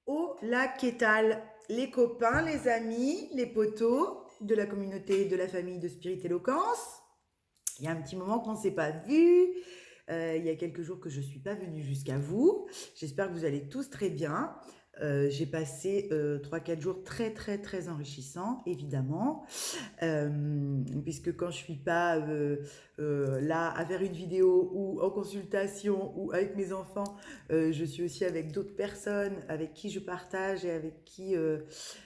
Hola, ¿qué tal? Les copains, les amis, les potos de la communauté, de la famille de Spirit Éloquence. Il y a un petit moment qu'on ne s'est pas vu. Il y a quelques jours que je ne suis pas venue jusqu'à vous. J'espère que vous allez tous très bien. J'ai passé 3-4 jours très très très enrichissants, évidemment. Puisque quand je suis pas là à faire une vidéo ou en consultation ou avec mes enfants, je suis aussi avec d'autres personnes avec qui je partage et avec qui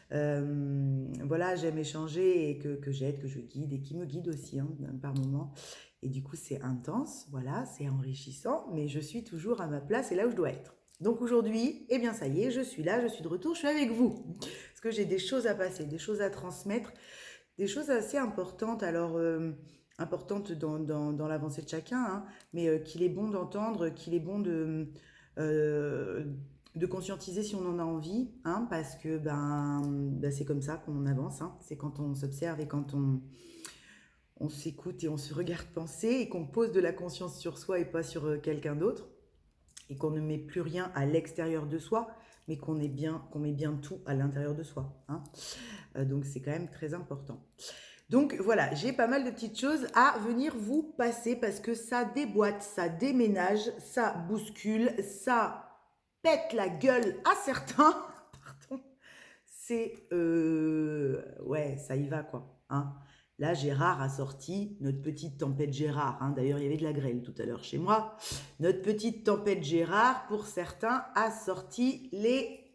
voilà, j'aime échanger et que j'aide, que je guide et qui me guide aussi hein, par moments. Et du coup, c'est intense, voilà, c'est enrichissant, mais je suis toujours à ma place et là où je dois être. Donc aujourd'hui, eh bien ça y est, je suis là, je suis de retour, je suis avec vous. Parce que j'ai des choses à passer, des choses à transmettre, des choses assez importantes, alors importantes dans l'avancée de chacun, hein, mais qu'il est bon d'entendre, qu'il est bon euh, de conscientiser si on en a envie, hein, parce que ben, c'est comme ça qu'on avance, hein, c'est quand on s'observe et quand on s'écoute et on se regarde penser et qu'on pose de la conscience sur soi et pas sur quelqu'un d'autre, et qu'on ne met plus rien à l'extérieur de soi, mais qu'on met bien tout à l'intérieur de soi. Hein. Donc c'est quand même très important. Donc voilà, j'ai pas mal de petites choses à venir vous passer parce que ça déboîte, ça déménage, ça bouscule, ça pète la gueule à certains. Pardon. C'est ouais, ça y va quoi. Hein. Là, Gérard a sorti notre petite tempête Gérard. Hein. D'ailleurs, il y avait de la grêle tout à l'heure chez moi. Notre petite tempête Gérard, pour certains, a sorti les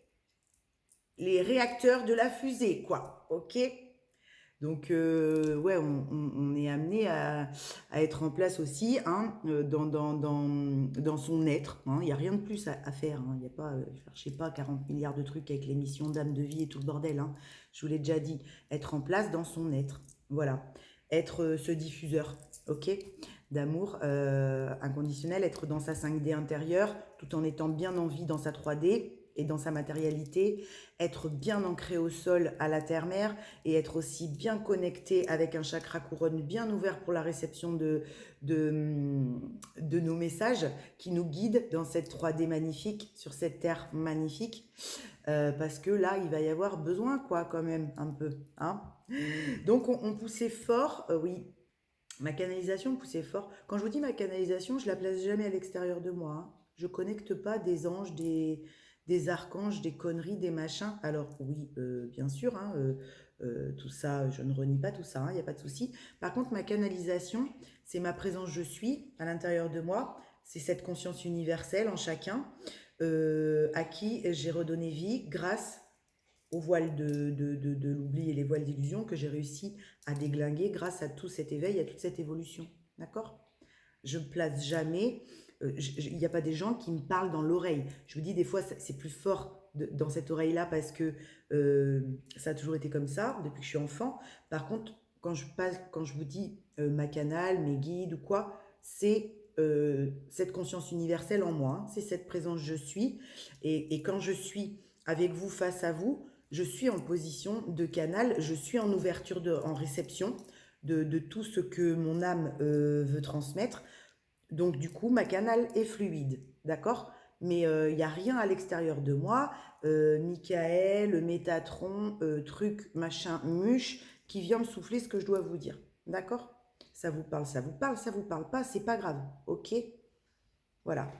réacteurs de la fusée, quoi. Ok. Donc, ouais, on est amené à être en place aussi hein, dans son être. Hein. Il n'y a rien de plus à faire. Hein. Il n'y a pas, je sais pas, 40 milliards de trucs avec l'émission d'âme de vie et tout le bordel. Hein. Je vous l'ai déjà dit. Être en place dans son être. Voilà. Être ce diffuseur, ok, d'amour inconditionnel. Être dans sa 5D intérieure tout en étant bien en vie dans sa 3D et dans sa matérialité. Être bien ancré au sol, à la terre-mère et être aussi bien connecté avec un chakra couronne bien ouvert pour la réception de nos messages qui nous guident dans cette 3D magnifique, sur cette terre magnifique. Parce que là, il va y avoir besoin, quoi, quand même, un peu. Hein. Donc, on poussait fort, oui, ma canalisation poussait fort. Quand je vous dis ma canalisation, je la place jamais à l'extérieur de moi. Hein. Je connecte pas des anges, des archanges, des conneries, des machins. Alors oui, bien sûr, hein, tout ça, je ne renie pas tout ça, il n'y a pas de souci. Par contre, ma canalisation, c'est ma présence je suis à l'intérieur de moi. C'est cette conscience universelle en chacun à qui j'ai redonné vie grâce au voile de l'oubli et les voiles d'illusion que j'ai réussi à déglinguer grâce à tout cet éveil, à toute cette évolution. D'accord. Je ne place jamais, il n'y a pas des gens qui me parlent dans l'oreille. Je vous dis, des fois, c'est plus fort dans cette oreille-là parce que ça a toujours été comme ça depuis que je suis enfant. Par contre, quand je vous dis ma canal, mes guides ou quoi, c'est cette conscience universelle en moi. Hein. C'est cette présence je suis. Et quand je suis avec vous, face à vous, je suis en position de canal, je suis en ouverture, en réception de tout ce que mon âme veut transmettre. Donc du coup, ma canal est fluide, d'accord. Mais il n'y a rien à l'extérieur de moi, Michael, Métatron, truc, machin, muche, qui vient me souffler ce que je dois vous dire, d'accord. Ça vous parle, ça vous parle, ça vous parle pas, c'est pas grave, ok. Voilà.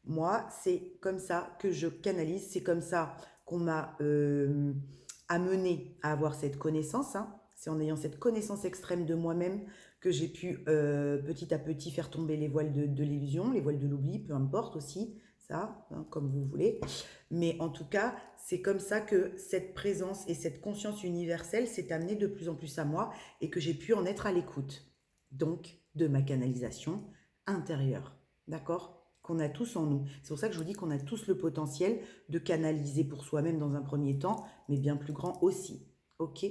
Moi, c'est comme ça que je canalise, c'est comme ça qu'on m'a amené à avoir cette connaissance. Hein. C'est en ayant cette connaissance extrême de moi-même que j'ai pu petit à petit faire tomber les voiles de l'illusion, les voiles de l'oubli, peu importe aussi, ça, hein, comme vous voulez. Mais en tout cas, c'est comme ça que cette présence et cette conscience universelle s'est amenée de plus en plus à moi et que j'ai pu en être à l'écoute. Donc, de ma canalisation intérieure. D'accord. Qu'on a tous en nous. C'est pour ça que je vous dis qu'on a tous le potentiel de canaliser pour soi-même dans un premier temps, mais bien plus grand aussi. Ok.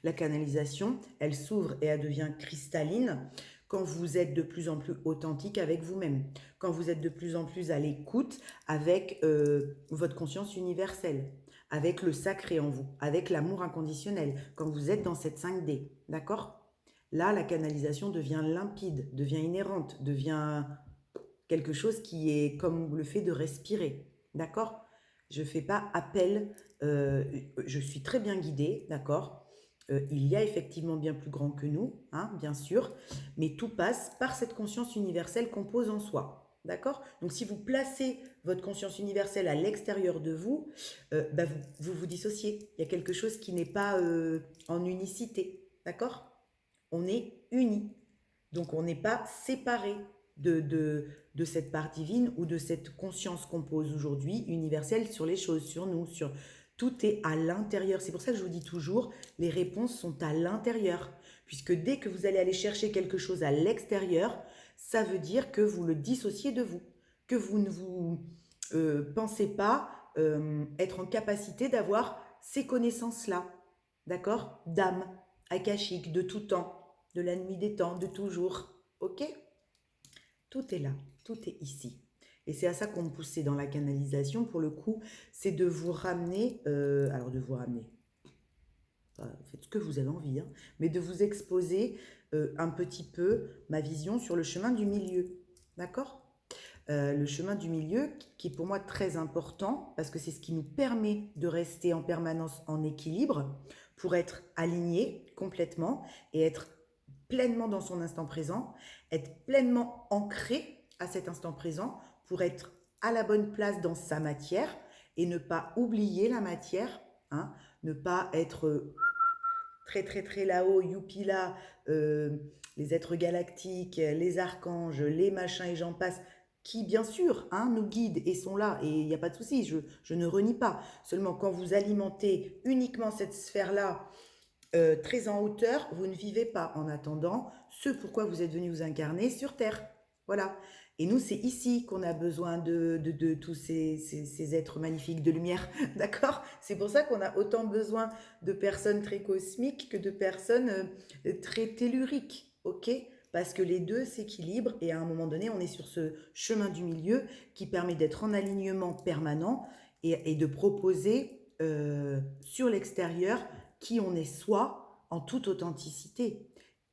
La canalisation, elle s'ouvre et elle devient cristalline quand vous êtes de plus en plus authentique avec vous-même, quand vous êtes de plus en plus à l'écoute avec votre conscience universelle, avec le sacré en vous, avec l'amour inconditionnel, quand vous êtes dans cette 5D. D'accord. Là, la canalisation devient limpide, devient inhérente, devient quelque chose qui est comme le fait de respirer. D'accord. Je fais pas appel, je suis très bien guidée, d'accord? Il y a effectivement bien plus grand que nous, hein, bien sûr, mais tout passe par cette conscience universelle qu'on pose en soi, d'accord? Donc si vous placez votre conscience universelle à l'extérieur de vous, bah, vous dissociez. Il y a quelque chose qui n'est pas en unicité, d'accord? On est unis. Donc on n'est pas séparé de, de, de cette part divine ou de cette conscience qu'on pose aujourd'hui, universelle, sur les choses, sur nous, sur... Tout est à l'intérieur. C'est pour ça que je vous dis toujours, les réponses sont à l'intérieur. Puisque dès que vous allez aller chercher quelque chose à l'extérieur, ça veut dire que vous le dissociez de vous. Que vous ne vous pensez pas être en capacité d'avoir ces connaissances-là. D'accord? D'âme, akashique, de tout temps, de la nuit des temps, de toujours. Ok? Tout est là, tout est ici. Et c'est à ça qu'on me poussait dans la canalisation, pour le coup, c'est de vous ramener, alors de vous ramener, faites ce que vous avez envie, hein, mais de vous exposer un petit peu ma vision sur le chemin du milieu. D'accord? Le chemin du milieu qui est pour moi très important parce que c'est ce qui nous permet de rester en permanence en équilibre pour être aligné complètement et être pleinement dans son instant présent, être pleinement ancré à cet instant présent pour être à la bonne place dans sa matière et ne pas oublier la matière, hein, ne pas être très très très là-haut, youpi là, les êtres galactiques, les archanges, les machins et j'en passe, qui bien sûr hein, nous guident et sont là, et il n'y a pas de souci, je ne renie pas. Seulement quand vous alimentez uniquement cette sphère-là, très en hauteur, vous ne vivez pas en attendant ce pourquoi vous êtes venu vous incarner sur Terre. Voilà. Et nous, c'est ici qu'on a besoin de tous ces êtres magnifiques de lumière, d'accord? C'est pour ça qu'on a autant besoin de personnes très cosmiques que de personnes très telluriques, ok? Parce que les deux s'équilibrent et à un moment donné, on est sur ce chemin du milieu qui permet d'être en alignement permanent et de proposer sur l'extérieur qui on est soi en toute authenticité.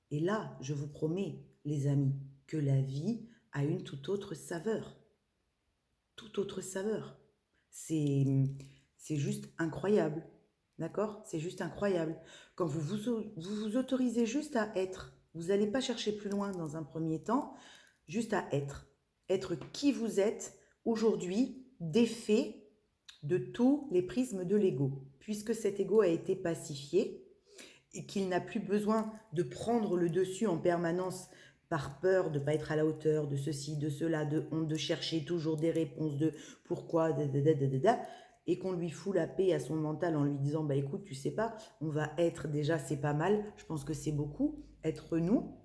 Et là, je vous promets, les amis, que la vie a une toute autre saveur. Toute autre saveur. C'est, c'est juste incroyable. D'accord? C'est juste incroyable. Quand vous autorisez juste à être, vous n'allez pas chercher plus loin dans un premier temps, juste à être. Être qui vous êtes aujourd'hui, défait de tous les prismes de l'ego. Puisque cet ego a été pacifié, et qu'il n'a plus besoin de prendre le dessus en permanence par peur de ne pas être à la hauteur, de ceci, de cela, de honte, de chercher toujours des réponses de pourquoi, et qu'on lui fout la paix à son mental en lui disant, bah écoute, tu sais pas, on va être déjà, c'est pas mal, je pense que c'est beaucoup, être nous,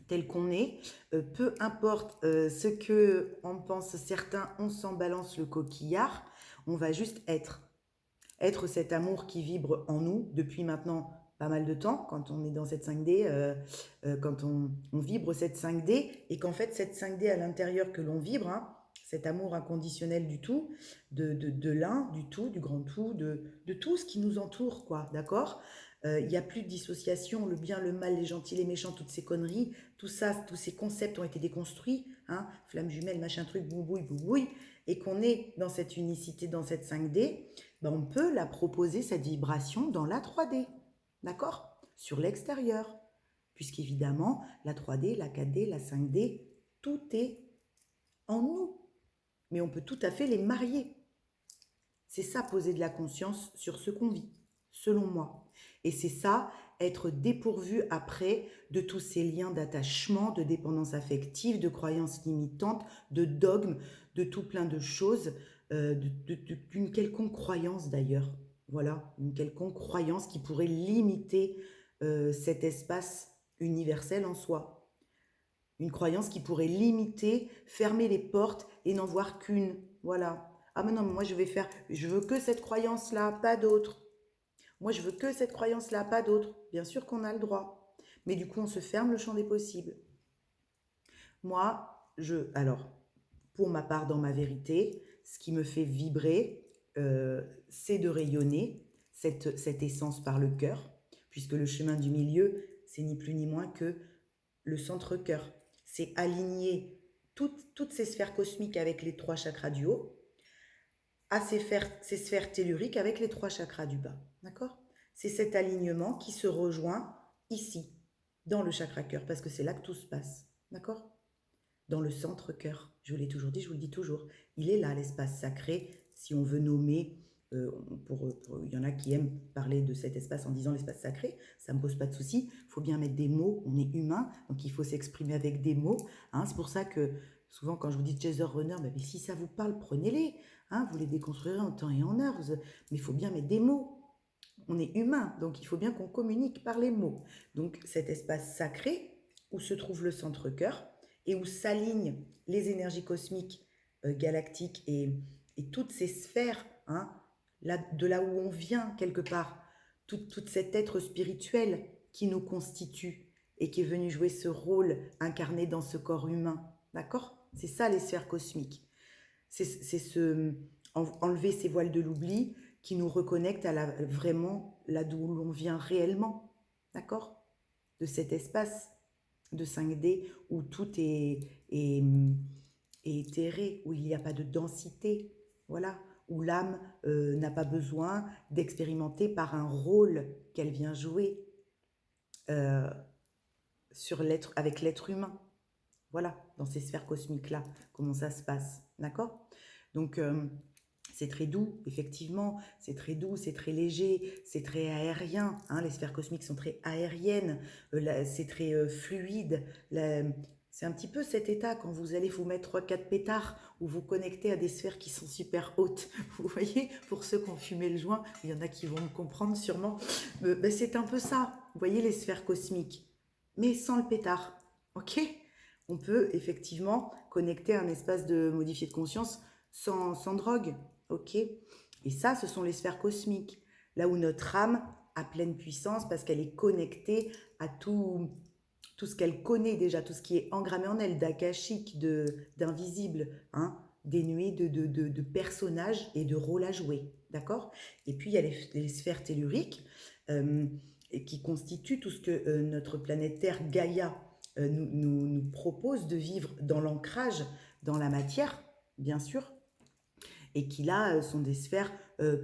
tel qu'on est, peu importe ce que on pense certains, on s'en balance le coquillard, on va juste être cet amour qui vibre en nous depuis maintenant pas mal de temps, quand on est dans cette 5D, quand on vibre cette 5D, et qu'en fait cette 5D à l'intérieur que l'on vibre, hein, cet amour inconditionnel du tout, de l'un, du tout, du grand tout, de tout ce qui nous entoure, quoi, d'accord? Il n'y a plus de dissociation, le bien, le mal, les gentils, les méchants, toutes ces conneries, tout ça, tous ces concepts ont été déconstruits, hein, flamme jumelle, machin truc, boubouille, et qu'on est dans cette unicité, dans cette 5D, ben on peut la proposer, cette vibration, dans la 3D, d'accord? Sur l'extérieur, puisqu'évidemment, la 3D, la 4D, la 5D, tout est en nous, mais on peut tout à fait les marier. C'est ça, poser de la conscience sur ce qu'on vit, selon moi. Et c'est ça, être dépourvu après de tous ces liens d'attachement, de dépendance affective, de croyances limitantes, de dogmes, de tout plein de choses, d'une quelconque croyance d'ailleurs. Voilà, une quelconque croyance qui pourrait limiter cet espace universel en soi. Une croyance qui pourrait limiter, fermer les portes et n'en voir qu'une. Voilà. Ah mais non, moi je veux que cette croyance-là, pas d'autre. Moi je veux que cette croyance-là, pas d'autre. Bien sûr qu'on a le droit. Mais du coup, on se ferme le champ des possibles. Moi, alors, pour ma part, dans ma vérité, ce qui me fait vibrer, c'est de rayonner cette essence par le cœur, puisque le chemin du milieu, c'est ni plus ni moins que le centre-cœur. C'est aligner toutes ces sphères cosmiques avec les 3 chakras du haut, à ces sphères telluriques avec les 3 chakras du bas. D'accord? C'est cet alignement qui se rejoint ici, dans le chakra cœur, parce que c'est là que tout se passe. D'accord? Dans le centre cœur. Je vous l'ai toujours dit, je vous le dis toujours. Il est là, l'espace sacré, si on veut nommer. Il y en a qui aiment parler de cet espace en disant l'espace sacré, ça ne me pose pas de souci. Il faut bien mettre des mots, on est humain, donc il faut s'exprimer avec des mots. Hein. C'est pour ça que souvent quand je vous dis chaser runner, mais si ça vous parle, prenez-les. Hein, vous les déconstruirez en temps et en heure. Mais il faut bien mettre des mots. On est humain, donc il faut bien qu'on communique par les mots. Donc cet espace sacré où se trouve le centre cœur et où s'alignent les énergies cosmiques, galactiques et toutes ces sphères, hein, de là où on vient quelque part, tout cet être spirituel qui nous constitue et qui est venu jouer ce rôle incarné dans ce corps humain. D'accord? C'est ça les sphères cosmiques. C'est enlever ces voiles de l'oubli qui nous reconnecte à vraiment là d'où l'on vient réellement. D'accord? De cet espace de 5D où tout est éthéré, où il n'y a pas de densité. Voilà, où l'âme n'a pas besoin d'expérimenter par un rôle qu'elle vient jouer avec l'être humain. Voilà, dans ces sphères cosmiques-là, comment ça se passe. D'accord? Donc, c'est très doux, effectivement, c'est très doux, c'est très léger, c'est très aérien. Hein, les sphères cosmiques sont très aériennes, c'est très fluide. C'est un petit peu cet état quand vous allez vous mettre 3-4 pétards ou vous connecter à des sphères qui sont super hautes. Vous voyez, pour ceux qui ont fumé le joint, il y en a qui vont me comprendre sûrement. C'est un peu ça, vous voyez, les sphères cosmiques, mais sans le pétard. Ok? On peut effectivement connecter un espace de modifié de conscience sans drogue. Ok? Et ça, ce sont les sphères cosmiques. Là où notre âme a pleine puissance parce qu'elle est connectée à tout ce qu'elle connaît déjà, tout ce qui est engrammé en elle, d'akashique, d'invisible, hein, dénué de personnages et de rôles à jouer. D'accord? Et puis, il y a les sphères telluriques qui constituent tout ce que notre planète Terre, Gaïa, nous propose de vivre dans l'ancrage, dans la matière, bien sûr, et qui là sont des sphères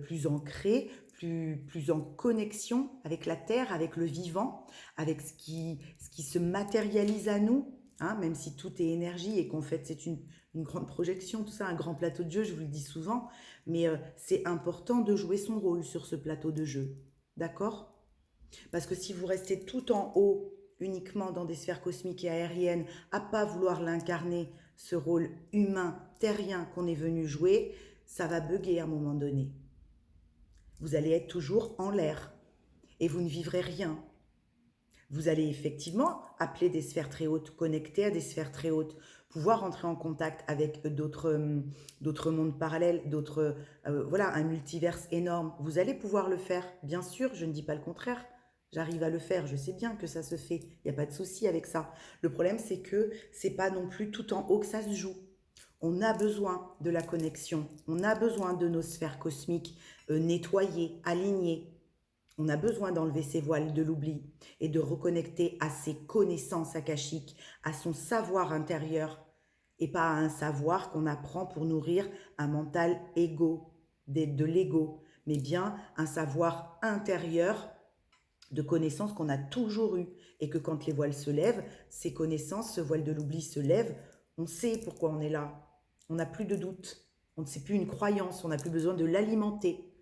plus ancrées, plus en connexion avec la terre, avec le vivant, avec ce qui se matérialise à nous, hein, même si tout est énergie et qu'en fait c'est une grande projection, tout ça, un grand plateau de jeu, je vous le dis souvent, mais c'est important de jouer son rôle sur ce plateau de jeu, d'accord? Parce que si vous restez tout en haut, uniquement dans des sphères cosmiques et aériennes, à pas vouloir l'incarner, ce rôle humain, terrien qu'on est venu jouer, ça va bugger à un moment donné. Vous allez être toujours en l'air et vous ne vivrez rien. Vous allez effectivement appeler des sphères très hautes, connecter à des sphères très hautes, pouvoir entrer en contact avec d'autres mondes parallèles, voilà, un multiverse énorme. Vous allez pouvoir le faire, bien sûr, je ne dis pas le contraire. J'arrive à le faire, je sais bien que ça se fait, il n'y a pas de souci avec ça. Le problème, c'est que c'est pas non plus tout en haut que ça se joue. On a besoin de la connexion, on a besoin de nos sphères cosmiques nettoyées, alignées. On a besoin d'enlever ses voiles de l'oubli et de reconnecter à ses connaissances akashiques, à son savoir intérieur, et pas à un savoir qu'on apprend pour nourrir un mental égo, de l'ego, mais bien un savoir intérieur de connaissances qu'on a toujours eues et que quand les voiles se lèvent, ces connaissances, ce voile de l'oubli se lève, on sait pourquoi on est là. On n'a plus de doute. On ne sait plus une croyance. On n'a plus besoin de l'alimenter.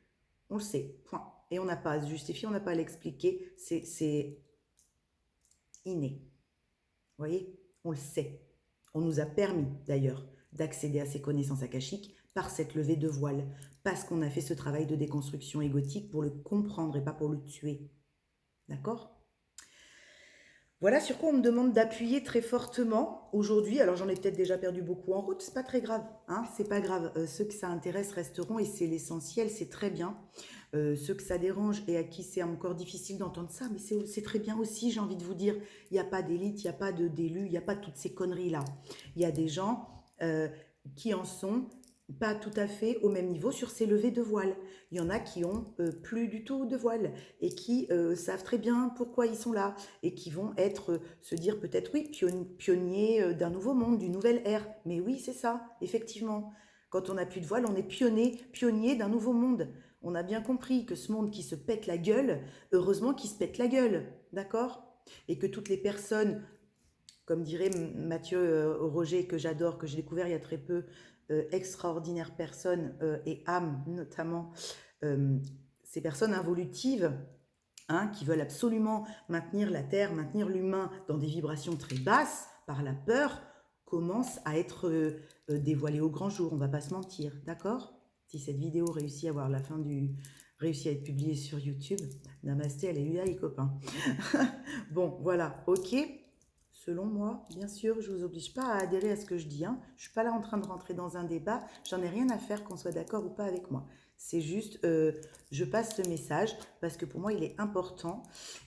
On le sait. Point. Et on n'a pas à se justifier, on n'a pas à l'expliquer. C'est inné. Vous voyez? On le sait. On nous a permis d'ailleurs d'accéder à ces connaissances akashiques par cette levée de voile. Parce qu'on a fait ce travail de déconstruction égotique pour le comprendre et pas pour le tuer. D'accord? Voilà sur quoi on me demande d'appuyer très fortement aujourd'hui. Alors j'en ai peut-être déjà perdu beaucoup en route, c'est pas très grave, hein, c'est pas grave. Ceux que ça intéresse resteront et c'est l'essentiel, c'est très bien. Ceux que ça dérange et à qui c'est encore difficile d'entendre ça, mais c'est très bien aussi, j'ai envie de vous dire. Il n'y a pas d'élite, il n'y a pas d'élus, il n'y a pas toutes ces conneries-là. Il y a des gens qui en sont pas tout à fait au même niveau sur ces levées de voile. Il y en a qui ont plus du tout de voile et qui savent très bien pourquoi ils sont là et qui vont se dire peut-être oui, pionniers d'un nouveau monde, d'une nouvelle ère. Mais oui, c'est ça, effectivement. Quand on n'a plus de voile, on est pionnier d'un nouveau monde. On a bien compris que ce monde qui se pète la gueule, heureusement qu'il se pète la gueule, d'accord? Et que toutes les personnes, comme dirait Mathieu Roger, que j'adore, que j'ai découvert il y a très peu, extraordinaires personnes et âmes notamment, ces personnes involutives, hein, qui veulent absolument maintenir la Terre, maintenir l'humain dans des vibrations très basses, par la peur, commencent à être dévoilées au grand jour, on va pas se mentir, d'accord? Si cette vidéo réussit réussit à être publiée sur YouTube, namasté, alléluia les copains. Bon, voilà, ok. Selon moi, bien sûr, je ne vous oblige pas à adhérer à ce que je dis, hein. Je ne suis pas là en train de rentrer dans un débat, j'en ai rien à faire qu'on soit d'accord ou pas avec moi. C'est juste, je passe le message parce que pour moi, il est important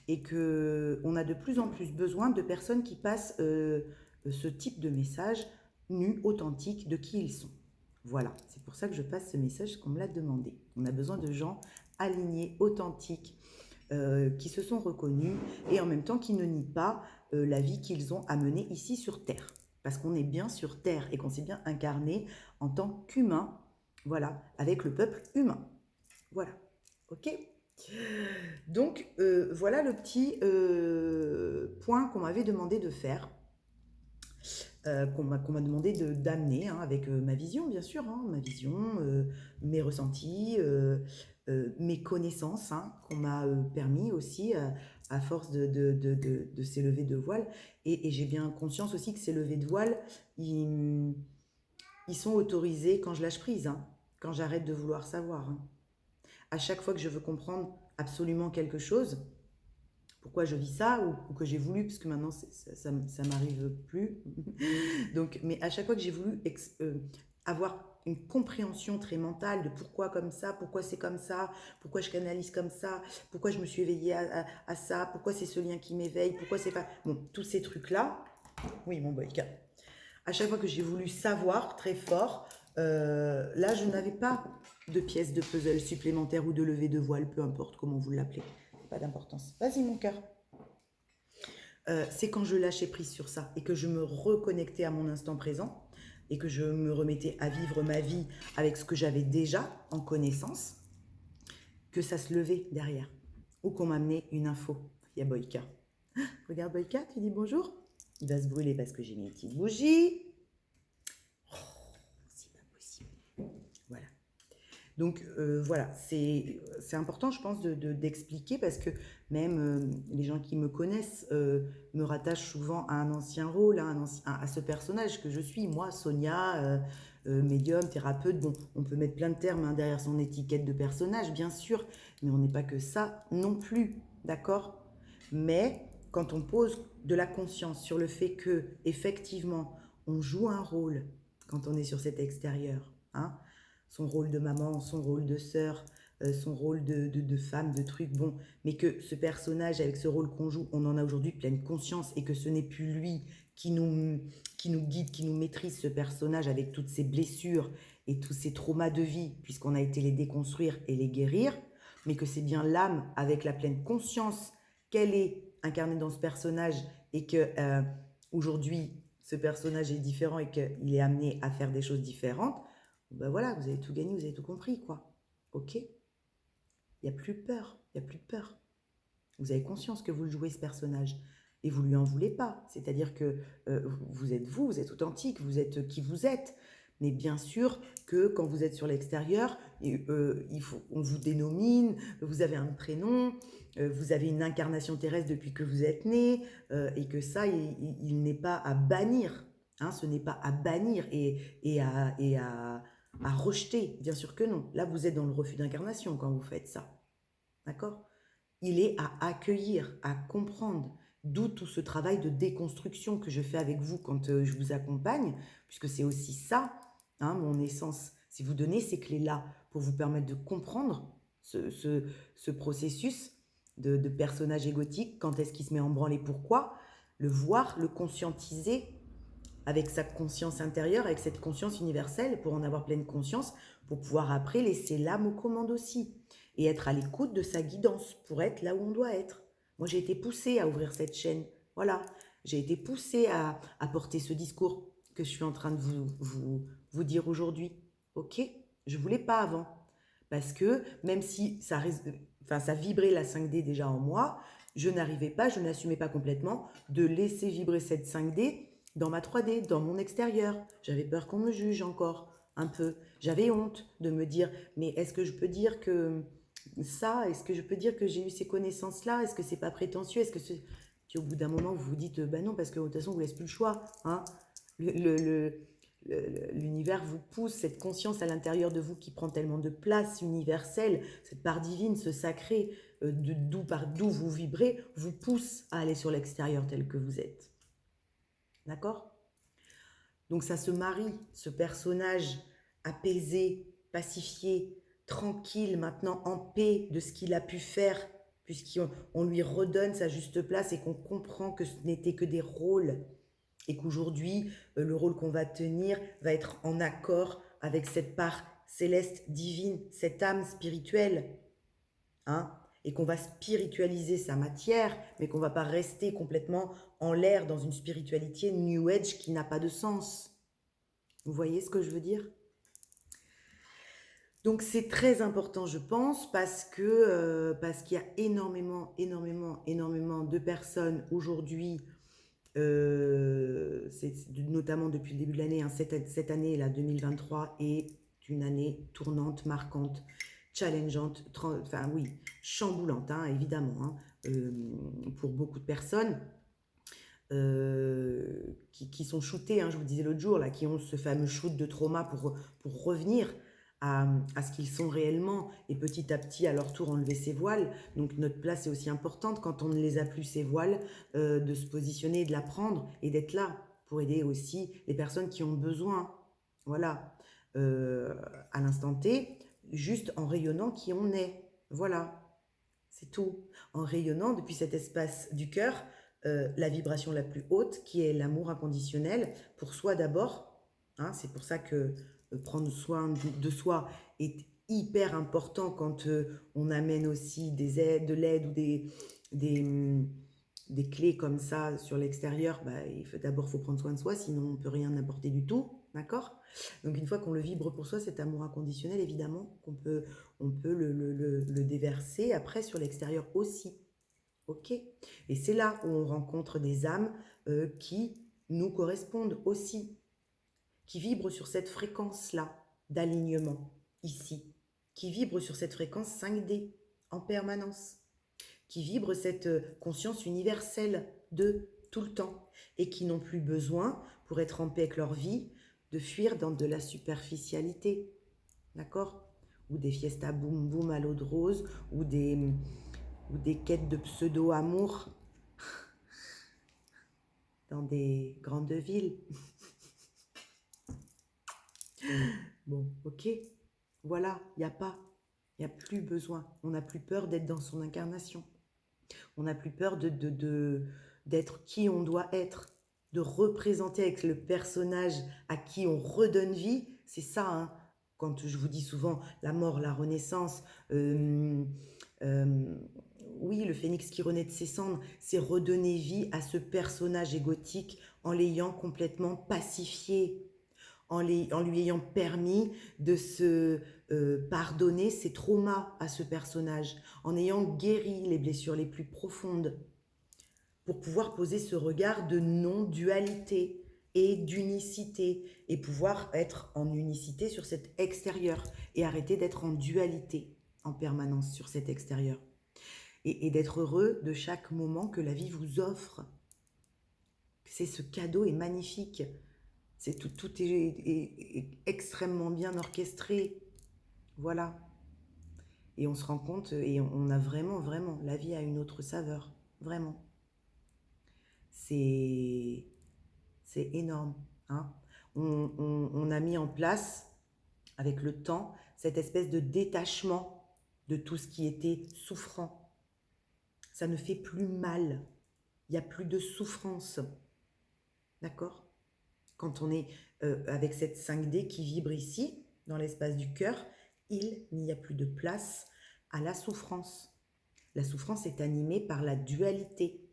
et qu'on a de plus en plus besoin de personnes qui passent ce type de message nus, authentiques, de qui ils sont. Voilà, c'est pour ça que je passe ce message qu'on me l'a demandé. On a besoin de gens alignés, authentiques, qui se sont reconnus et en même temps qui ne nient pas la vie qu'ils ont à mener ici sur Terre. Parce qu'on est bien sur Terre et qu'on s'est bien incarné en tant qu'humain, voilà, avec le peuple humain. Voilà, ok. Donc, voilà le petit point qu'on m'avait demandé de faire, qu'on m'a demandé d'amener, hein, avec ma vision, bien sûr, hein, ma vision, mes ressentis, mes connaissances, hein, qu'on m'a permis aussi, à force de ces levées de voile. Et j'ai bien conscience aussi que ces levées de voile, ils sont autorisés quand je lâche prise, hein, quand j'arrête de vouloir savoir, hein. À chaque fois que je veux comprendre absolument quelque chose, pourquoi je vis ça ou que j'ai voulu, parce que maintenant ça m'arrive plus. Donc, mais à chaque fois que j'ai voulu avoir une compréhension très mentale de pourquoi comme ça, pourquoi c'est comme ça, pourquoi je canalise comme ça, pourquoi je me suis éveillée à ça, pourquoi c'est ce lien qui m'éveille, pourquoi c'est pas... Bon, tous ces trucs-là, oui mon boyka. À chaque fois que j'ai voulu savoir très fort, là je n'avais pas de pièces de puzzle supplémentaires ou de levée de voile, peu importe comment vous l'appelez, pas d'importance. Vas-y mon cœur. C'est quand je lâchais prise sur ça et que je me reconnectais à mon instant présent et que je me remettais à vivre ma vie avec ce que j'avais déjà en connaissance, que ça se levait derrière ou qu'on m'amenait une info. Il y a Boyka. Regarde Boyka, tu dis bonjour. Il va se brûler parce que j'ai mis une petite bougie. Oh, c'est pas possible. Voilà. Donc voilà, c'est important, je pense, d'expliquer parce que même les gens qui me connaissent me rattachent souvent à un ancien rôle, à ce personnage que je suis, moi, Sonia, médium, thérapeute. Bon, on peut mettre plein de termes, hein, derrière son étiquette de personnage, bien sûr, mais on n'est pas que ça non plus, d'accord? Mais quand on pose de la conscience sur le fait que, effectivement, on joue un rôle quand on est sur cet extérieur, hein, son rôle de maman, son rôle de sœur, son rôle de femme, de truc, bon, mais que ce personnage, avec ce rôle qu'on joue, on en a aujourd'hui pleine conscience et que ce n'est plus lui qui nous guide, qui nous maîtrise, ce personnage avec toutes ses blessures et tous ses traumas de vie, puisqu'on a été les déconstruire et les guérir, mais que c'est bien l'âme avec la pleine conscience qu'elle est incarnée dans ce personnage et que aujourd'hui, ce personnage est différent et qu'il est amené à faire des choses différentes. Ben voilà, vous avez tout gagné, vous avez tout compris, quoi. Ok? Il n'y a plus peur, il n'y a plus de peur. Vous avez conscience que vous le jouez, ce personnage, et vous lui en voulez pas. C'est-à-dire que vous êtes authentique, vous êtes qui vous êtes. Mais bien sûr que quand vous êtes sur l'extérieur, on vous dénomine, vous avez un prénom, vous avez une incarnation terrestre depuis que vous êtes né, et que ça, il n'est pas à bannir. Hein, ce n'est pas à bannir et à rejeter. Bien sûr que non. Là, vous êtes dans le refus d'incarnation quand vous faites ça. D'accord? Il est à accueillir, à comprendre. D'où tout ce travail de déconstruction que je fais avec vous quand je vous accompagne, puisque c'est aussi ça, hein, mon essence. C'est vous donner ces clés-là pour vous permettre de comprendre ce processus de personnage égotique, quand est-ce qu'il se met en branle et pourquoi, le voir, le conscientiser avec sa conscience intérieure, avec cette conscience universelle, pour en avoir pleine conscience, pour pouvoir après laisser l'âme aux commandes aussi, et être à l'écoute de sa guidance, pour être là où on doit être. Moi, j'ai été poussée à ouvrir cette chaîne, voilà. J'ai été poussée à porter ce discours que je suis en train de vous dire aujourd'hui, ok? Je ne voulais pas avant. Parce que même si ça vibrait la 5D déjà en moi, je n'arrivais pas, je n'assumais pas complètement de laisser vibrer cette 5D dans ma 3D, dans mon extérieur. J'avais peur qu'on me juge encore un peu. J'avais honte de me dire, mais est-ce que je peux dire que ça, est-ce que je peux dire que j'ai eu ces connaissances-là? Est-ce que c'est pas prétentieux? Est-ce que c'est... Puis au bout d'un moment, vous vous dites, bah non, parce que de toute façon, on vous laisse plus le choix. Hein. Le, le, le, L'univers vous pousse, cette conscience à l'intérieur de vous qui prend tellement de place universelle, cette part divine, ce sacré, d'où vous vibrez, vous pousse à aller sur l'extérieur tel que vous êtes. D'accord? Donc ça se marie, ce personnage apaisé, pacifié, tranquille, maintenant en paix de ce qu'il a pu faire, puisqu'on lui redonne sa juste place et qu'on comprend que ce n'était que des rôles et qu'aujourd'hui, le rôle qu'on va tenir va être en accord avec cette part céleste, divine, cette âme spirituelle, hein, et qu'on va spiritualiser sa matière, mais qu'on ne va pas rester complètement en l'air dans une spiritualité New Age qui n'a pas de sens. Vous voyez ce que je veux dire? Donc c'est très important, je pense, parce qu'il y a énormément de personnes aujourd'hui, notamment depuis le début de l'année, hein, cette année, là, 2023, est une année tournante, marquante, challengeante, enfin oui, chamboulante, hein, évidemment, hein, pour beaucoup de personnes. Qui sont shootées, hein, je vous disais l'autre jour, là, qui ont ce fameux shoot de trauma pour revenir à ce qu'ils sont réellement et petit à petit à leur tour enlever ses voiles. Donc notre place est aussi importante quand on ne les a plus ces voiles, de se positionner, de la prendre et d'être là pour aider aussi les personnes qui ont besoin, voilà, à l'instant T, juste en rayonnant qui on est, voilà, c'est tout, en rayonnant depuis cet espace du cœur, la vibration la plus haute qui est l'amour inconditionnel pour soi d'abord, hein, c'est pour ça que prendre soin de soi est hyper important quand on amène aussi de l'aide ou des clés comme ça sur l'extérieur. Bah, d'abord, il faut prendre soin de soi, sinon on ne peut rien apporter du tout, d'accord? Donc une fois qu'on le vibre pour soi, cet amour inconditionnel, évidemment, on peut le déverser après sur l'extérieur aussi, ok? Et c'est là où on rencontre des âmes qui nous correspondent aussi, qui vibrent sur cette fréquence-là d'alignement, ici, qui vibrent sur cette fréquence 5D en permanence, qui vibrent cette conscience universelle de tout le temps et qui n'ont plus besoin, pour être en paix avec leur vie, de fuir dans de la superficialité, d'accord? Ou des fiestas boum boum à l'eau de rose, ou des quêtes de pseudo-amour dans des grandes villes. Bon, ok, voilà, il n'y a plus besoin. On n'a plus peur d'être dans son incarnation. On n'a plus peur d'être qui on doit être, de représenter avec le personnage à qui on redonne vie. C'est ça, hein, quand je vous dis souvent la mort, la renaissance. Oui, le phénix qui renaît de ses cendres, c'est redonner vie à ce personnage égotique en l'ayant complètement pacifié, en lui ayant permis de se pardonner ses traumas à ce personnage, en ayant guéri les blessures les plus profondes, pour pouvoir poser ce regard de non-dualité et d'unicité, et pouvoir être en unicité sur cet extérieur, et arrêter d'être en dualité en permanence sur cet extérieur, et d'être heureux de chaque moment que la vie vous offre. Ce cadeau est magnifique. Tout est extrêmement bien orchestré. Voilà. Et on se rend compte, et on a vraiment, la vie a une autre saveur. Vraiment. C'est énorme. Hein. On a mis en place, avec le temps, cette espèce de détachement de tout ce qui était souffrant. Ça ne fait plus mal. Il n'y a plus de souffrance. D'accord ? Quand on est avec cette 5D qui vibre ici, dans l'espace du cœur, il n'y a plus de place à la souffrance. La souffrance est animée par la dualité.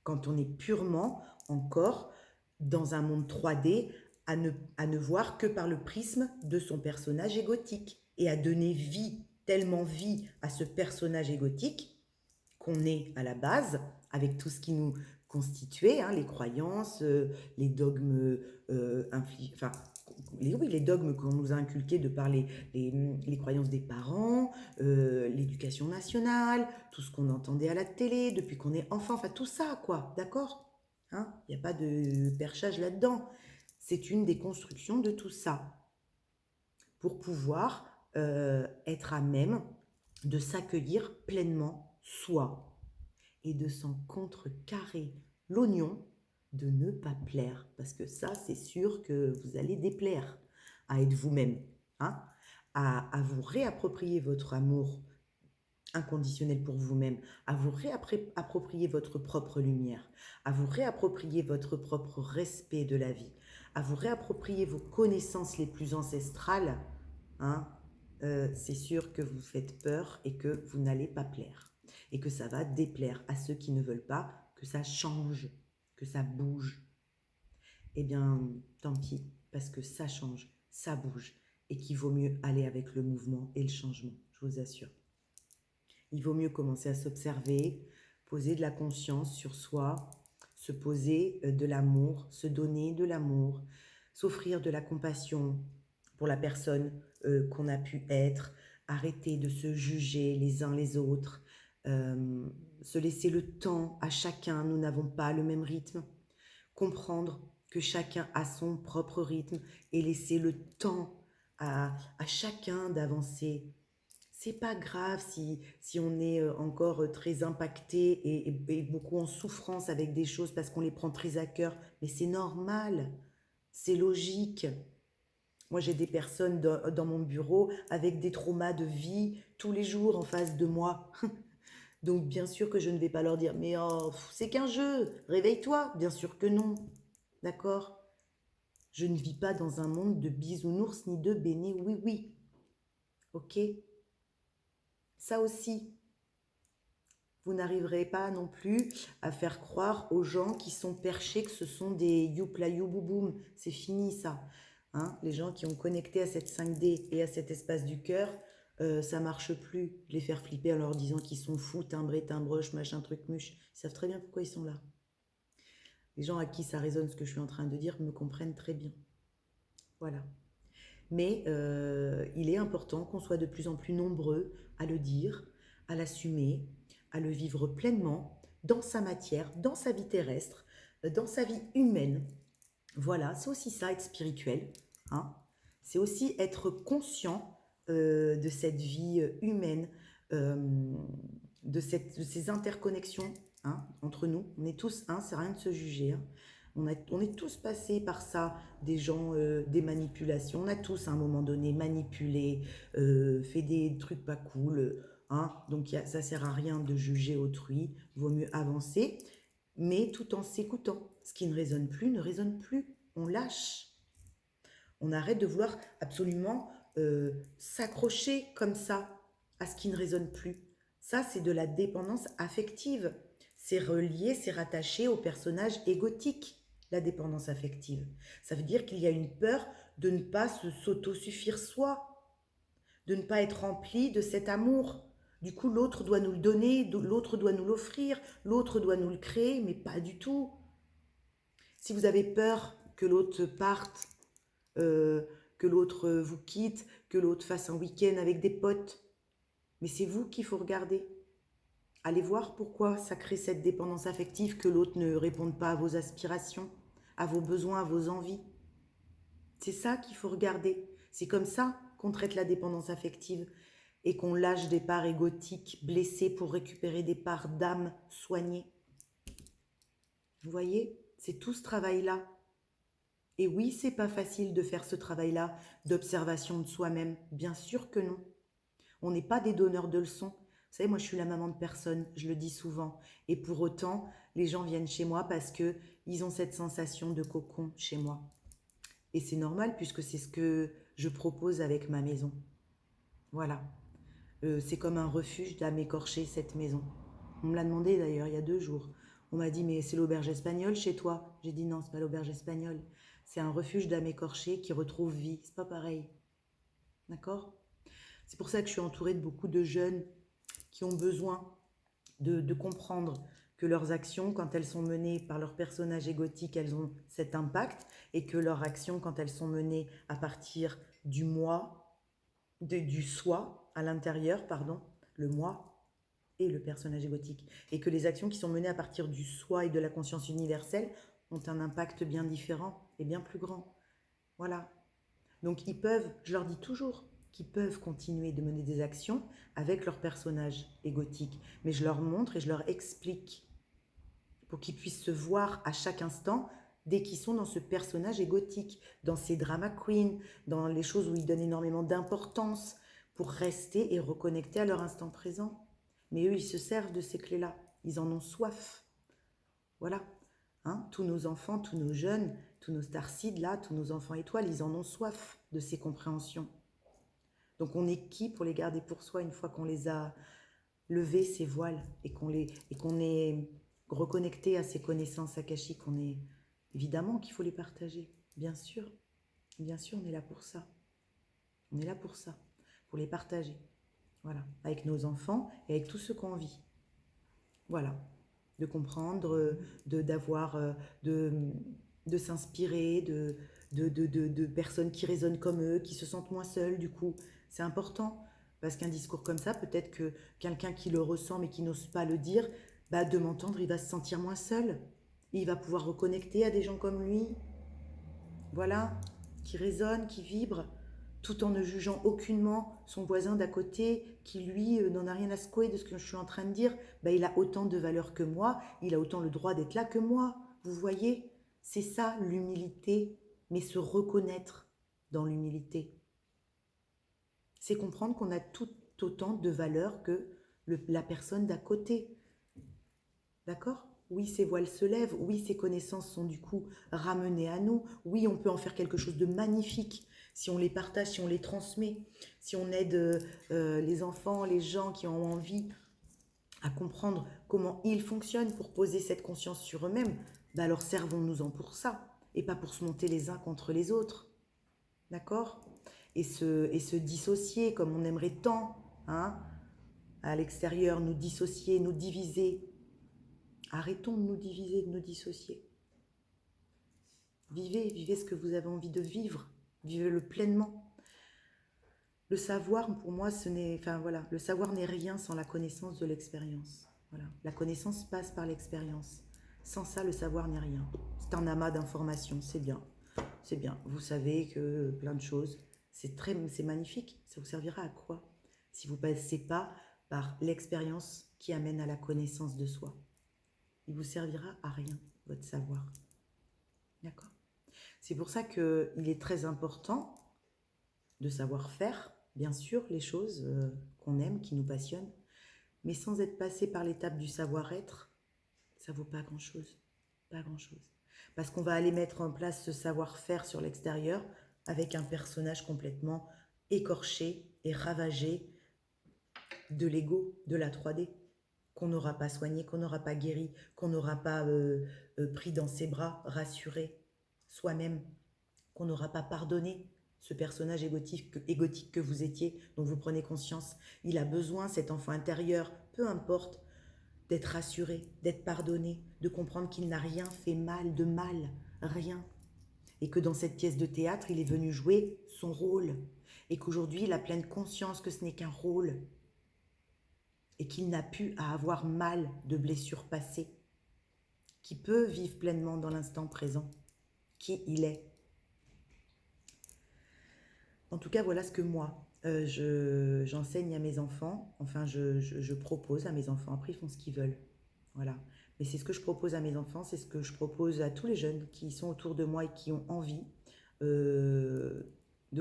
Quand on est purement encore dans un monde 3D à ne voir que par le prisme de son personnage égotique et à donner vie, tellement vie à ce personnage égotique qu'on est à la base, avec tout ce qui nous constituait, hein, les croyances, les dogmes, enfin, oui, les dogmes qu'on nous a inculqués de par les croyances des parents, l'éducation nationale, tout ce qu'on entendait à la télé depuis qu'on est enfant, enfin tout ça, quoi, d'accord? Hein, il n'y a pas de perchage là-dedans. C'est une déconstruction de tout ça pour pouvoir être à même de s'accueillir pleinement soi et de s'en contrecarrer l'oignon de ne pas plaire. Parce que ça, c'est sûr que vous allez déplaire à être vous-même, hein, à vous réapproprier votre amour inconditionnel pour vous-même, à vous réapproprier votre propre lumière, à vous réapproprier votre propre respect de la vie, à vous réapproprier vos connaissances les plus ancestrales, hein, c'est sûr que vous faites peur et que vous n'allez pas plaire. Et que ça va déplaire à ceux qui ne veulent pas que ça change, que ça bouge. Eh bien, tant pis, parce que ça change, ça bouge, et qu'il vaut mieux aller avec le mouvement et le changement, je vous assure. Il vaut mieux commencer à s'observer, poser de la conscience sur soi, se poser de l'amour, se donner de l'amour, s'offrir de la compassion pour la personne qu'on a pu être, arrêter de se juger les uns les autres, se laisser le temps à chacun, nous n'avons pas le même rythme, comprendre que chacun a son propre rythme et laisser le temps à chacun d'avancer. C'est pas grave si on est encore très impacté et beaucoup en souffrance avec des choses parce qu'on les prend très à cœur, mais c'est normal, c'est logique. Moi, j'ai des personnes dans mon bureau avec des traumas de vie tous les jours en face de moi. Donc, bien sûr que je ne vais pas leur dire, mais oh, c'est qu'un jeu, réveille-toi. Bien sûr que non. D'accord? Je ne vis pas dans un monde de bisounours ni de béné oui-oui. Ok? Ça aussi, vous n'arriverez pas non plus à faire croire aux gens qui sont perchés que ce sont des youpla youbouboum. C'est fini ça. Hein, les gens qui ont connecté à cette 5D et à cet espace du cœur, ça marche plus. Les faire flipper en leur disant qu'ils sont fous, timbrés, timbroche, machin, truc, muche. Ils savent très bien pourquoi ils sont là. Les gens à qui ça résonne ce que je suis en train de dire me comprennent très bien. Voilà. Mais il est important qu'on soit de plus en plus nombreux à le dire, à l'assumer, à le vivre pleinement dans sa matière, dans sa vie terrestre, dans sa vie humaine. Voilà, c'est aussi ça, être spirituel. Hein. C'est aussi être conscient de cette vie humaine, de ces interconnexions, hein, entre nous. On est tous un, c'est rien de se juger. Hein. On est tous passés par ça, des gens, des manipulations. On a tous à un moment donné manipulé, fait des trucs pas cool. Hein. Donc ça sert à rien de juger autrui. Il vaut mieux avancer, mais tout en s'écoutant. Ce qui ne résonne plus, ne résonne plus. On lâche. On arrête de vouloir absolument s'accrocher comme ça à ce qui ne résonne plus. Ça, c'est de la dépendance affective. C'est relié, c'est rattaché au personnage égotique, la dépendance affective. Ça veut dire qu'il y a une peur de ne pas s'autosuffire soi, de ne pas être rempli de cet amour. Du coup, l'autre doit nous le donner, l'autre doit nous l'offrir, l'autre doit nous le créer, mais pas du tout. Si vous avez peur que l'autre parte, que l'autre vous quitte, que l'autre fasse un week-end avec des potes, mais c'est vous qu'il faut regarder. Allez voir pourquoi ça crée cette dépendance affective, que l'autre ne réponde pas à vos aspirations, à vos besoins, à vos envies. C'est ça qu'il faut regarder. C'est comme ça qu'on traite la dépendance affective et qu'on lâche des parts égotiques blessées pour récupérer des parts d'âme soignées. Vous voyez, c'est tout ce travail-là. Et oui, c'est pas facile de faire ce travail-là d'observation de soi-même. Bien sûr que non. On n'est pas des donneurs de leçons. Vous savez, moi, je suis la maman de personne, je le dis souvent. Et pour autant, les gens viennent chez moi parce qu'ils ont cette sensation de cocon chez moi. Et c'est normal puisque c'est ce que je propose avec ma maison. Voilà. C'est comme un refuge d'âme écorchée, cette maison. On me l'a demandé d'ailleurs il y a 2 jours. On m'a dit, mais c'est l'auberge espagnole chez toi? J'ai dit non, c'est pas l'auberge espagnole. C'est un refuge d'âme écorchée qui retrouve vie. C'est pas pareil. D'accord? C'est pour ça que je suis entourée de beaucoup de jeunes qui ont besoin de comprendre que leurs actions, quand elles sont menées par leur personnage égotique, elles ont cet impact, et que leurs actions, quand elles sont menées à partir du moi, du soi, à l'intérieur, pardon, le moi et le personnage égotique, et que les actions qui sont menées à partir du soi et de la conscience universelle ont un impact bien différent et bien plus grand. Voilà. Donc ils peuvent, je leur dis toujours, qu'ils peuvent continuer de mener des actions avec leur personnage égotique. Mais je leur montre et je leur explique pour qu'ils puissent se voir à chaque instant dès qu'ils sont dans ce personnage égotique, dans ces drama queens, dans les choses où ils donnent énormément d'importance pour rester et reconnecter à leur instant présent. Mais eux, ils se servent de ces clés-là. Ils en ont soif. Voilà. Hein, tous nos enfants, tous nos jeunes, tous nos starseeds, là, tous nos enfants étoiles, ils en ont soif de ces compréhensions. Donc on est qui pour les garder pour soi une fois qu'on les a levés, ces voiles, et qu'on est reconnecté à ces connaissances akashiques? On est évidemment qu'il faut les partager, bien sûr, on est là pour ça. On est là pour ça, pour les partager. Voilà, avec nos enfants et avec tous ceux qu'on vit. Voilà, de comprendre, de s'inspirer de personnes qui résonnent comme eux, qui se sentent moins seuls, du coup. C'est important, parce qu'un discours comme ça, peut-être que quelqu'un qui le ressent mais qui n'ose pas le dire, bah, de m'entendre, il va se sentir moins seul. Il va pouvoir reconnecter à des gens comme lui, voilà, qui résonnent, qui vibrent, tout en ne jugeant aucunement son voisin d'à côté, qui lui n'en a rien à secouer de ce que je suis en train de dire. Ben, il a autant de valeur que moi, il a autant le droit d'être là que moi. Vous voyez, c'est ça l'humilité, mais se reconnaître dans l'humilité. C'est comprendre qu'on a tout autant de valeur que la personne d'à côté. D'accord? Oui, ces voiles se lèvent, oui, ces connaissances sont du coup ramenées à nous, oui, on peut en faire quelque chose de magnifique si on les partage, si on les transmet, si on aide les enfants, les gens qui ont envie à comprendre comment ils fonctionnent pour poser cette conscience sur eux-mêmes, bah alors servons-nous-en pour ça, et pas pour se monter les uns contre les autres. D'accord? Et se dissocier comme on aimerait tant, hein, à l'extérieur, nous dissocier, nous diviser. Arrêtons de nous diviser, de nous dissocier. Vivez ce que vous avez envie de vivre. Vivez-le pleinement. Le savoir, pour moi, le savoir n'est rien sans la connaissance de l'expérience. Voilà. La connaissance passe par l'expérience. Sans ça, le savoir n'est rien. C'est un amas d'informations, c'est bien. C'est bien. Vous savez que plein de choses, c'est magnifique. Ça vous servira à quoi si vous ne passez pas par l'expérience qui amène à la connaissance de soi? Il vous servira à rien, votre savoir. D'accord? C'est pour ça qu'il est très important de savoir faire, bien sûr, les choses qu'on aime, qui nous passionnent, mais sans être passé par l'étape du savoir-être, ça ne vaut pas grand-chose. Pas grand-chose. Parce qu'on va aller mettre en place ce savoir-faire sur l'extérieur avec un personnage complètement écorché et ravagé de l'ego, de la 3D, qu'on n'aura pas soigné, qu'on n'aura pas guéri, qu'on n'aura pas pris dans ses bras, rassuré soi-même, qu'on n'aura pas pardonné ce personnage égotique que vous étiez, dont vous prenez conscience. Il a besoin, cet enfant intérieur, peu importe, d'être rassuré, d'être pardonné, de comprendre qu'il n'a rien fait de mal, rien. Et que dans cette pièce de théâtre, il est venu jouer son rôle. Et qu'aujourd'hui, il a pleine conscience que ce n'est qu'un rôle. Et qu'il n'a plus à avoir mal de blessures passées. Qu'il peut vivre pleinement dans l'instant présent. Qui il est. En tout cas, voilà ce que moi, j'enseigne à mes enfants. Enfin, je propose à mes enfants. Après, ils font ce qu'ils veulent. Voilà. Mais c'est ce que je propose à mes enfants, c'est ce que je propose à tous les jeunes qui sont autour de moi et qui ont envie de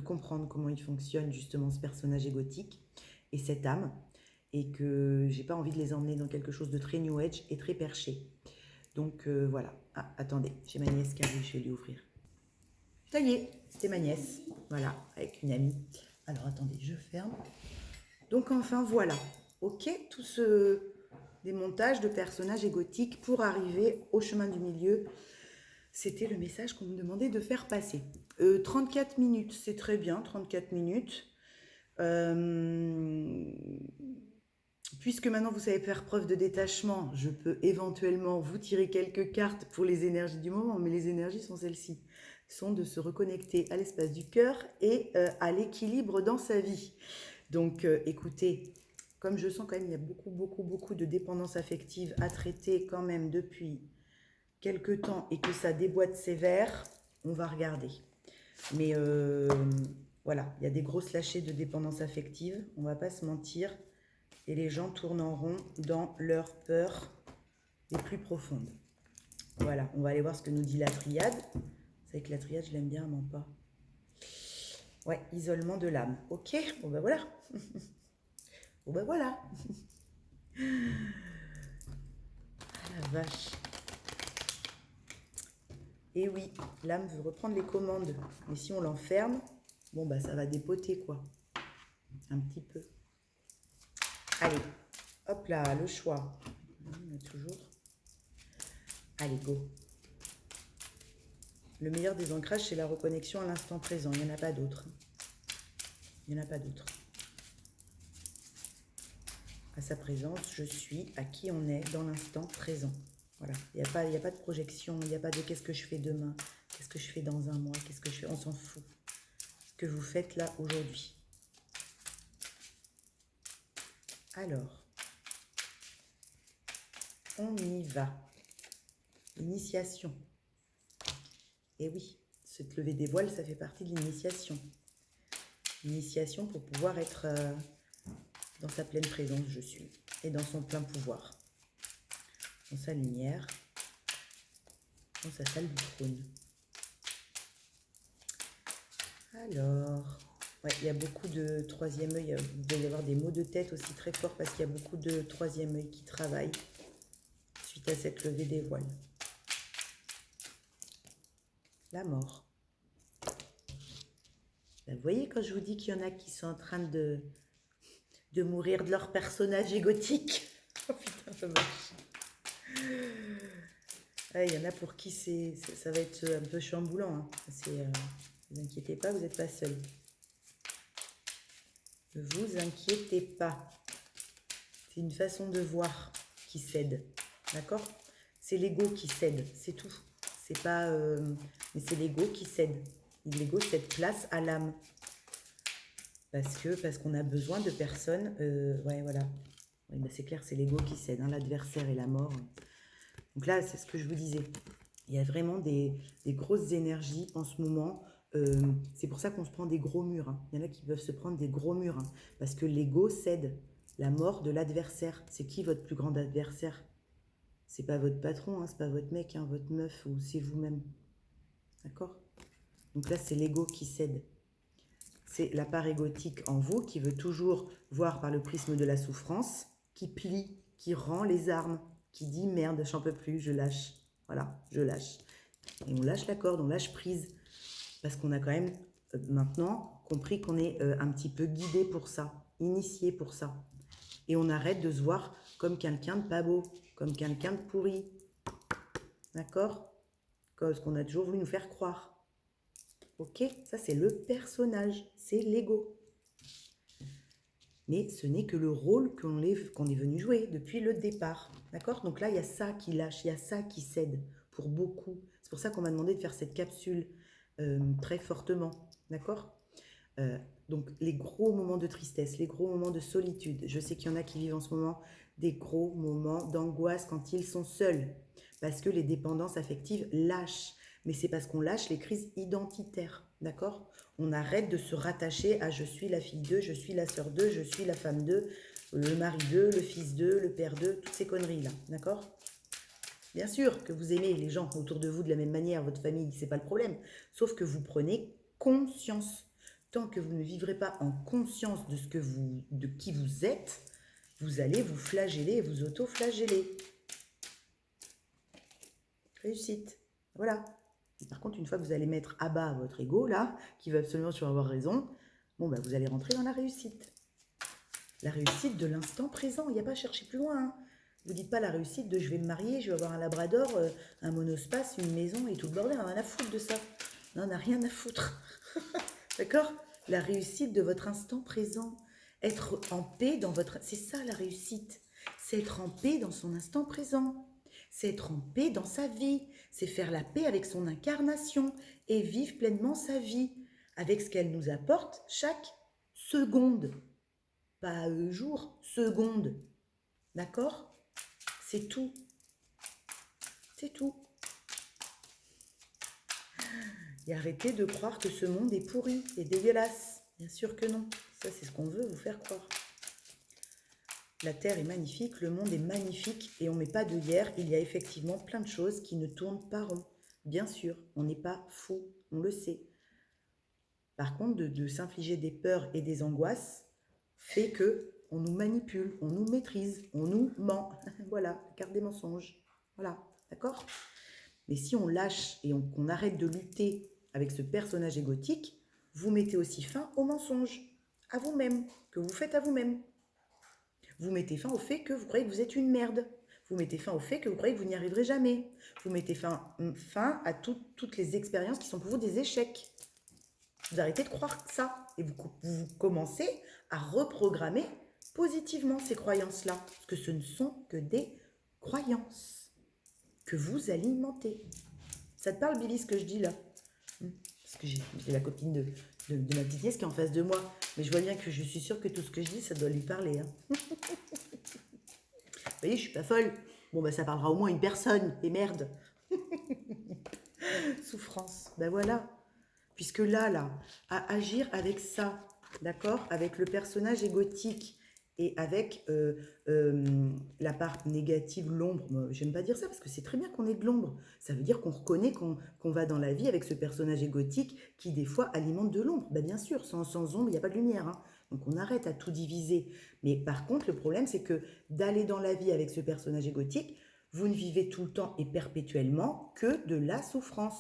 comprendre comment il fonctionne justement ce personnage égotique et cette âme, et que j'ai pas envie de les emmener dans quelque chose de très new age et très perché. Donc voilà. Ah, attendez, j'ai ma nièce qui arrive, je vais lui ouvrir. Ça y est, c'est ma nièce, voilà, avec une amie. Alors attendez, je ferme. Donc enfin voilà, ok, tout ce démontage de personnages égotiques pour arriver au chemin du milieu. C'était le message qu'on me demandait de faire passer. 34 minutes, c'est très bien, 34 minutes. Puisque maintenant vous savez faire preuve de détachement, je peux éventuellement vous tirer quelques cartes pour les énergies du moment, mais les énergies sont celles-ci, sont de se reconnecter à l'espace du cœur et à l'équilibre dans sa vie. Donc écoutez, comme je sens quand même il y a beaucoup de dépendance affective à traiter quand même depuis quelques temps et que ça déboîte sévère, on va regarder. Mais voilà, il y a des grosses lâchées de dépendance affective, on va pas se mentir. Et les gens tournent en rond dans leurs peurs les plus profondes. Voilà, on va aller voir ce que nous dit la triade. C'est vrai que la triade, je l'aime bien, elle ment pas. Ouais, isolement de l'âme. Ok, bon ben voilà. Bon ben voilà. Ah la vache. Et oui, l'âme veut reprendre les commandes. Mais si on l'enferme, bon ben ça va dépoter quoi. Un petit peu. Allez, hop là, le choix. On a toujours. Allez, go. Le meilleur des ancrages, c'est la reconnexion à l'instant présent. Il n'y en a pas d'autre. Il n'y en a pas d'autre. À sa présence, je suis, à qui on est dans l'instant présent. Voilà. Il n'y a pas de projection, il n'y a pas de qu'est-ce que je fais demain, qu'est-ce que je fais dans un mois, qu'est-ce que je fais, on s'en fout. Ce que vous faites là aujourd'hui. Alors, on y va. Initiation. Et oui, cette levée des voiles, ça fait partie de l'initiation. L'initiation pour pouvoir être dans sa pleine présence, je suis, et dans son plein pouvoir. Dans sa lumière, dans sa salle du trône. Alors, ouais, il y a beaucoup de troisième œil, il doit y avoir des maux de tête aussi très forts parce qu'il y a beaucoup de troisième œil qui travaillent suite à cette levée des voiles. La mort. Là, vous voyez quand je vous dis qu'il y en a qui sont en train de mourir de leur personnage égotique. Oh putain, ça marche. Il y en a pour qui ça va être un peu chamboulant. Hein. Ne vous inquiétez pas, vous n'êtes pas seul. Ne vous inquiétez pas. C'est une façon de voir qui cède. D'accord? C'est l'ego qui cède, c'est tout. C'est pas... mais c'est l'ego qui cède. L'ego cède place à l'âme. Parce qu'on a besoin de personnes... ouais, voilà. Ouais, bah c'est clair, c'est l'ego qui cède, hein, l'adversaire et la mort. Donc là, c'est ce que je vous disais. Il y a vraiment des grosses énergies en ce moment. C'est pour ça qu'on se prend des gros murs. Hein. Il y en a qui peuvent se prendre des gros murs. Hein, parce que l'ego cède la mort de l'adversaire. C'est qui votre plus grand adversaire? C'est pas votre patron, hein, c'est pas votre mec, hein, votre meuf, ou c'est vous-même. D'accord? Donc là, c'est l'ego qui cède. C'est la part égotique en vous qui veut toujours voir par le prisme de la souffrance, qui plie, qui rend les armes, qui dit merde, j'en peux plus, je lâche. Voilà, je lâche. Et on lâche la corde, on lâche prise. Parce qu'on a quand même maintenant compris qu'on est un petit peu guidé pour ça, initié pour ça. Et on arrête de se voir comme quelqu'un de pas beau, comme quelqu'un de pourri. D'accord? Comme ce qu'on a toujours voulu nous faire croire. Ok? Ça, c'est le personnage, c'est l'ego. Mais ce n'est que le rôle qu'on est venu jouer depuis le départ. D'accord? Donc là, il y a ça qui lâche, il y a ça qui cède pour beaucoup. C'est pour ça qu'on m'a demandé de faire cette capsule très fortement. D'accord? Donc les gros moments de tristesse, les gros moments de solitude. Je sais qu'il y en a qui vivent en ce moment des gros moments d'angoisse quand ils sont seuls. Parce que les dépendances affectives lâchent. Mais c'est parce qu'on lâche les crises identitaires. D'accord? On arrête de se rattacher à je suis la fille d'eux, je suis la sœur d'eux, je suis la femme d'eux, le mari d'eux, le fils d'eux, le père d'eux, toutes ces conneries-là. D'accord? Bien sûr que vous aimez les gens autour de vous de la même manière, votre famille, c'est pas le problème. Sauf que vous prenez conscience. Tant que vous ne vivrez pas en conscience de qui vous êtes, vous allez vous flageller et vous auto-flageller. Réussite. Voilà. Et par contre, une fois que vous allez mettre à bas votre ego, là, qui veut absolument toujours avoir raison, bon, bah, vous allez rentrer dans la réussite. La réussite de l'instant présent. Il n'y a pas à chercher plus loin. Hein. Vous dites pas la réussite de je vais me marier, je vais avoir un labrador, un monospace, une maison et tout le bordel. On en a rien à foutre de ça. Non, on n'a rien à foutre. D'accord? La réussite de votre instant présent. Être en paix dans votre... C'est ça la réussite. C'est être en paix dans son instant présent. C'est être en paix dans sa vie. C'est faire la paix avec son incarnation et vivre pleinement sa vie avec ce qu'elle nous apporte chaque seconde. Pas jour, seconde. D'accord? C'est tout. C'est tout. Et arrêtez de croire que ce monde est pourri et dégueulasse. Bien sûr que non. Ça, c'est ce qu'on veut vous faire croire. La Terre est magnifique, le monde est magnifique et on ne met pas de hier. Il y a effectivement plein de choses qui ne tournent pas rond. Bien sûr, on n'est pas fou, on le sait. Par contre, de s'infliger des peurs et des angoisses fait que on nous manipule, on nous maîtrise, on nous ment. Voilà, la carte des mensonges. Voilà, d'accord? Mais si on lâche et qu'on arrête de lutter avec ce personnage égotique, vous mettez aussi fin aux mensonges, à vous-même, que vous faites à vous-même. Vous mettez fin au fait que vous croyez que vous êtes une merde. Vous mettez fin au fait que vous croyez que vous n'y arriverez jamais. Vous mettez fin à toutes les expériences qui sont pour vous des échecs. Vous arrêtez de croire ça et vous commencez à reprogrammer positivement ces croyances-là. Parce que ce ne sont que des croyances que vous alimentez. Ça te parle, Billy, ce que je dis là? Parce que j'ai la copine de ma petite nièce qui est en face de moi. Mais je vois bien que je suis sûre que tout ce que je dis, ça doit lui parler. Hein. Vous voyez, je suis pas folle. Bon, bah ça parlera au moins une personne. Et merde. Souffrance. Ben voilà. Puisque là, à agir avec ça, d'accord? Avec le personnage égotique et avec la part négative, l'ombre. J'aime pas dire ça parce que c'est très bien qu'on ait de l'ombre. Ça veut dire qu'on reconnaît qu'on va dans la vie avec ce personnage égotique qui, des fois, alimente de l'ombre. Ben, bien sûr, sans ombre, il n'y a pas de lumière. Hein. Donc, on arrête à tout diviser. Mais par contre, le problème, c'est que d'aller dans la vie avec ce personnage égotique, vous ne vivez tout le temps et perpétuellement que de la souffrance.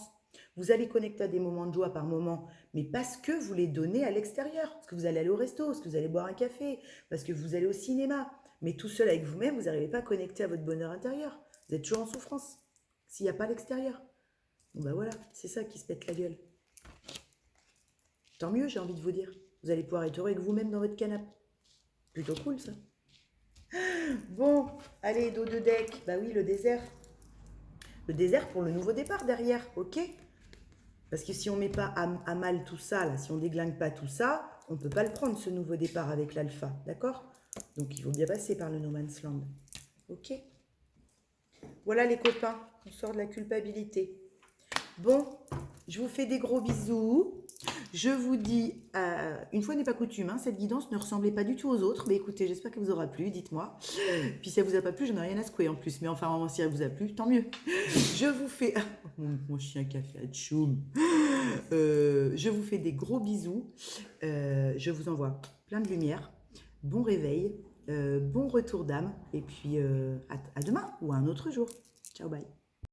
Vous allez connecter à des moments de joie par moment, mais parce que vous les donnez à l'extérieur. Parce que vous allez aller au resto, parce que vous allez boire un café, parce que vous allez au cinéma. Mais tout seul avec vous-même, vous n'arrivez pas à connecter à votre bonheur intérieur. Vous êtes toujours en souffrance, s'il n'y a pas l'extérieur. Bon ben voilà, c'est ça qui se pète la gueule. Tant mieux, j'ai envie de vous dire. Vous allez pouvoir être heureux avec vous-même dans votre canapé. Plutôt cool, ça. Bon, allez, dos de deck. Bah oui, le désert. Le désert pour le nouveau départ derrière, ok? Parce que si on ne met pas à mal tout ça, là, si on ne déglingue pas tout ça, on ne peut pas le prendre, ce nouveau départ avec l'alpha, d'accord? Donc, il faut bien passer par le No Man's Land. Ok? Voilà les copains, on sort de la culpabilité. Bon, je vous fais des gros bisous. Je vous dis, une fois n'est pas coutume, hein, cette guidance ne ressemblait pas du tout aux autres. Mais écoutez, j'espère qu'elle vous aura plu, dites-moi. Puis si elle vous a pas plu, j'en ai rien à secouer en plus. Mais enfin, vraiment, si elle vous a plu, tant mieux. Je vous fais... mon chien qui a fait un tchoum. Je vous fais des gros bisous. Je vous envoie plein de lumière. Bon réveil, bon retour d'âme. Et puis à demain ou à un autre jour. Ciao, bye.